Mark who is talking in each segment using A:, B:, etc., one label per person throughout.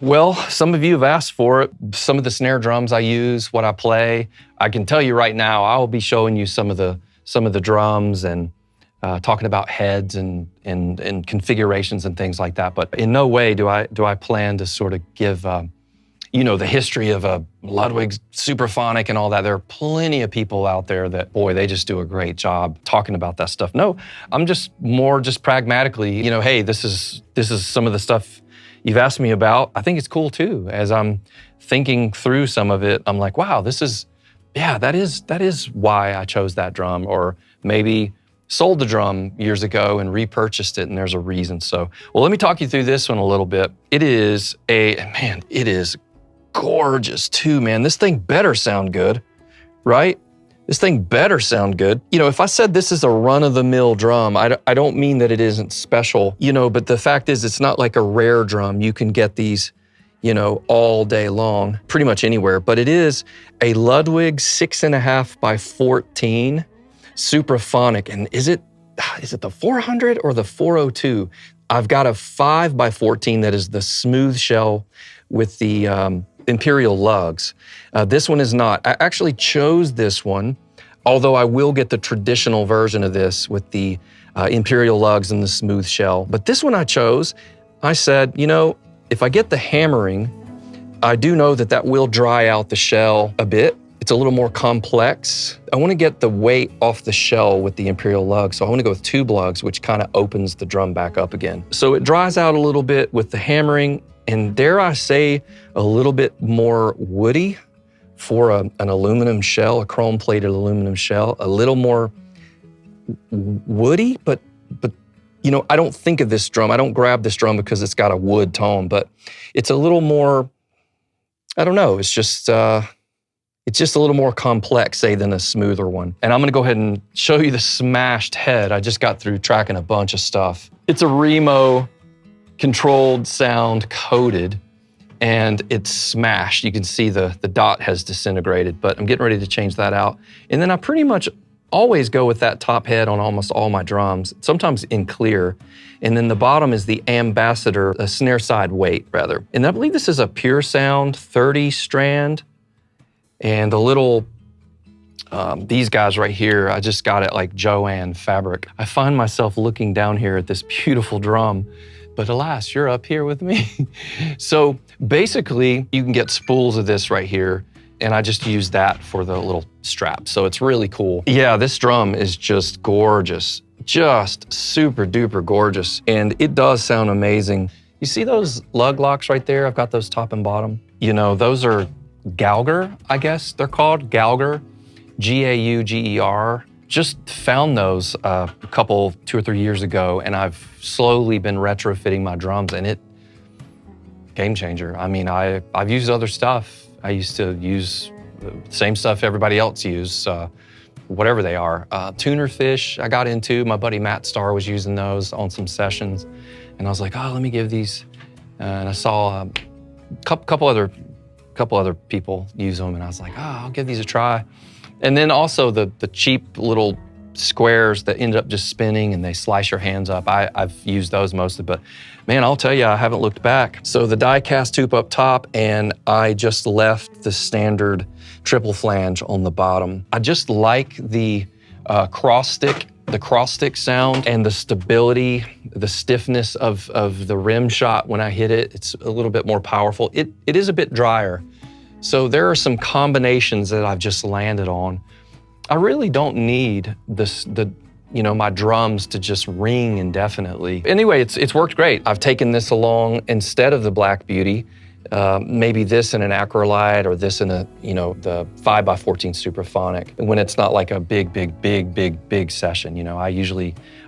A: Well, some of you have asked for it. Some of the snare drums I use, what I play. I can tell you right now, I will be showing you some of the drums and talking about heads and configurations and things like that. But in no way do I plan to sort of give the history of a Ludwig Supraphonic and all that. There are plenty of people out there that, boy, they just do a great job talking about that stuff. No, I'm just pragmatically, hey, this is some of the stuff you've asked me about. I think it's cool too. As I'm thinking through some of it, I'm like, wow, that is why I chose that drum, or maybe sold the drum years ago and repurchased it, and there's a reason. So, well, let me talk you through this one a little bit. It is gorgeous too, man. This thing better sound good, right? This thing better sound good. If I said this is a run-of-the-mill drum, I don't mean that it isn't special, but the fact is it's not like a rare drum. You can get these, all day long, pretty much anywhere. But it is a Ludwig 6.5 by 14 Supraphonic. And is it the 400 or the 402? I've got a 5 by 14 that is the smooth shell with the Imperial Lugs. This one is not. I actually chose this one, although I will get the traditional version of this with the Imperial Lugs and the smooth shell. But this one I chose. I said, if I get the hammering, I do know that will dry out the shell a bit. It's a little more complex. I want to get the weight off the shell with the Imperial Lugs, so I want to go with tube lugs, which kind of opens the drum back up again. So it dries out a little bit with the hammering, and dare I say, a little bit more woody for an aluminum shell, a chrome-plated aluminum shell, a little more woody, but I don't think of this drum. I don't grab this drum because it's got a wood tone, but it's a little more, I don't know, it's just a little more complex, say, than a smoother one. And I'm gonna go ahead and show you the smashed head. I just got through tracking a bunch of stuff. It's a Remo controlled sound coated, and it's smashed. You can see the dot has disintegrated, but I'm getting ready to change that out. And then I pretty much always go with that top head on almost all my drums, sometimes in clear. And then the bottom is the Ambassador, a snare side weight rather. And I believe this is a Pure Sound 30 strand. And the little, these guys right here, I just got it like Joanne fabric. I find myself looking down here at this beautiful drum, but alas, you're up here with me. So basically, you can get spools of this right here, and I just use that for the little strap. So it's really cool. Yeah, this drum is just gorgeous, just super duper gorgeous. And it does sound amazing. You see those lug locks right there? I've got those top and bottom. Those are Gauger, I guess they're called, Gauger, Gauger. Just found those a couple, 2 or 3 years ago, and I've slowly been retrofitting my drums, and it, game changer. I mean, I've used other stuff. I used to use the same stuff everybody else used, whatever they are. Tuner fish I got into, my buddy Matt Starr was using those on some sessions, and I was like, oh, let me give these, and I saw a couple other people use them, and I was like, oh, I'll give these a try. And then also the cheap little squares that end up just spinning and they slice your hands up. I've used those mostly, but man, I'll tell you, I haven't looked back. So the die cast tube up top, and I just left the standard triple flange on the bottom. I just like the cross stick sound and the stability, the stiffness of the rim shot when I hit it. It's a little bit more powerful. It is a bit drier. So there are some combinations that I've just landed on. I really don't need my drums to just ring indefinitely. Anyway, it's worked great. I've taken this along instead of the Black Beauty, maybe this in an Acrolite or this in the 5x14 Supraphonic, when it's not like a big session.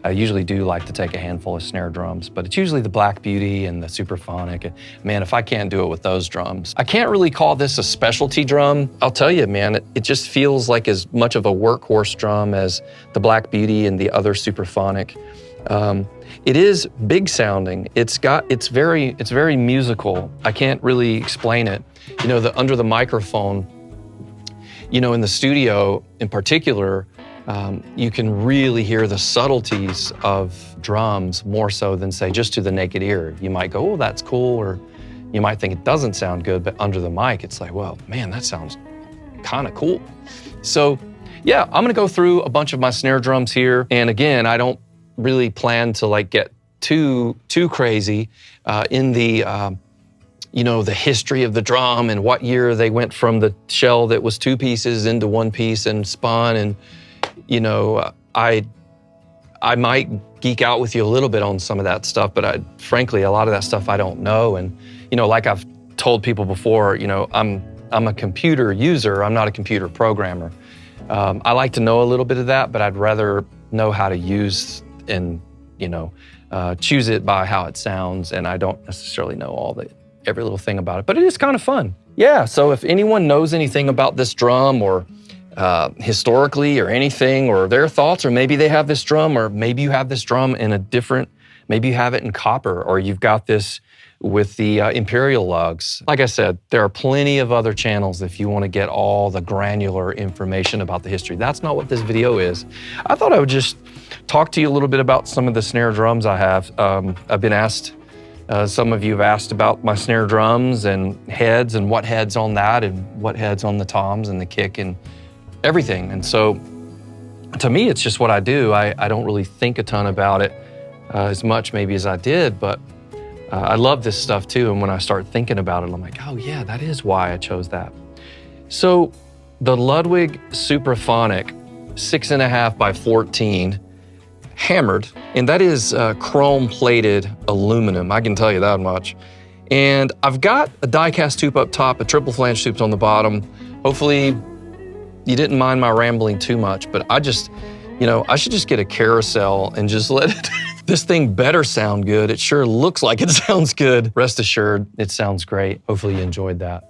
A: I usually do like to take a handful of snare drums, but it's usually the Black Beauty and the Supraphonic. And man, if I can't do it with those drums, I can't really call this a specialty drum. I'll tell you, man, it just feels like as much of a workhorse drum as the Black Beauty and the other Supraphonic. It is big sounding. It's very musical. I can't really explain it. Under the microphone, in the studio in particular, you can really hear the subtleties of drums more so than, say, just to the naked ear. You might go, oh, that's cool, or You might think it doesn't sound good, but under the mic, it's like, well, man, that sounds kind of cool. So yeah, I'm gonna go through a bunch of my snare drums here. And again, I don't really plan to like get too crazy in the, you know, the history of the drum and what year they went from the shell that was 2 pieces into 1 piece and spun. And, you know, I might geek out with you a little bit on some of that stuff, but frankly, a lot of that stuff I don't know. And, you know, like I've told people before, you know, I'm a computer user, I'm not a computer programmer. I like to know a little bit of that, but I'd rather know how to use and, you know, choose it by how it sounds. And I don't necessarily know every little thing about it, but it is kind of fun. Yeah, so if anyone knows anything about this drum or historically or anything, or their thoughts, or maybe they have this drum, or maybe you have this drum in a different, maybe you have it in copper, or you've got this with the Imperial Lugs. Like I said, there are plenty of other channels if you want to get all the granular information about the history. That's not what this video is. I thought I would just talk to you a little bit about some of the snare drums I have. I've been asked, some of you have asked about my snare drums and heads and what heads on that and what heads on the toms and the kick and everything. And so to me, it's just what I do. I don't really think a ton about it as much maybe as I did, but I love this stuff too. And when I start thinking about it, I'm like, oh yeah, that is why I chose that. So the Ludwig Supraphonic 6.5 by 14 hammered, and that is chrome plated aluminum, I can tell you that much. And I've got a die-cast tube up top, a triple flange tube on the bottom. Hopefully you didn't mind my rambling too much, but I just, you know, I should just get a carousel and just let it, this thing better sound good. It sure looks like it sounds good. Rest assured, it sounds great. Hopefully you enjoyed that.